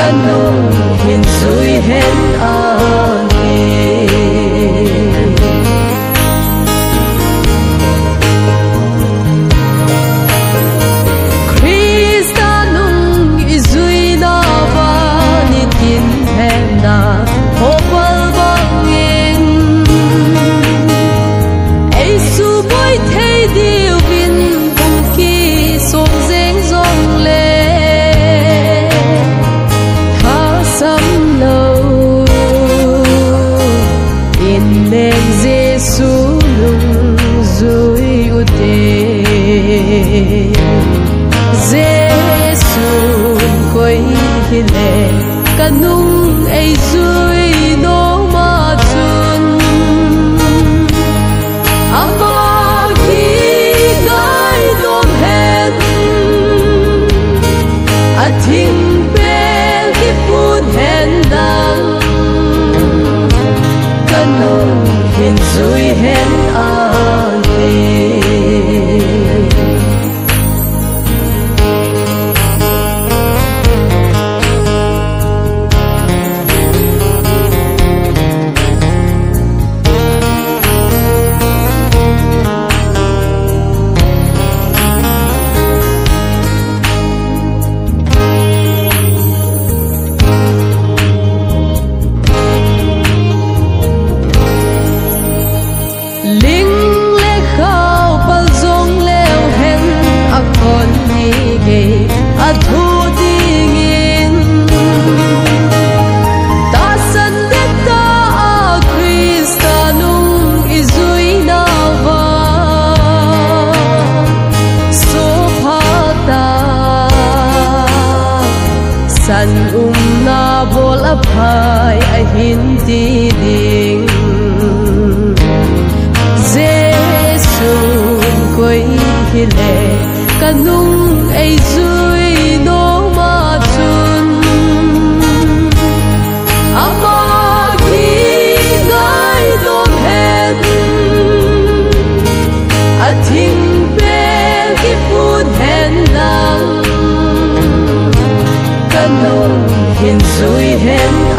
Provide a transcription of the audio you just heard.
kanong hinsuy hen ane Krista nung izui na ba ni tin hen na hopal bangin ai su boy thei diu bin bung ki song zeng zong le Giêsu koi hile kanung ai zui no ma chun ama ki ngai dom hen a thing bel ki pun hen dang kanung hin zui hen ane San na bol aphai a hin ti ding Giêsu koi hile kanung ai zui no ma chun ama ki ngai dom hen a thing bel ki pun hen lang kanong hin zui hen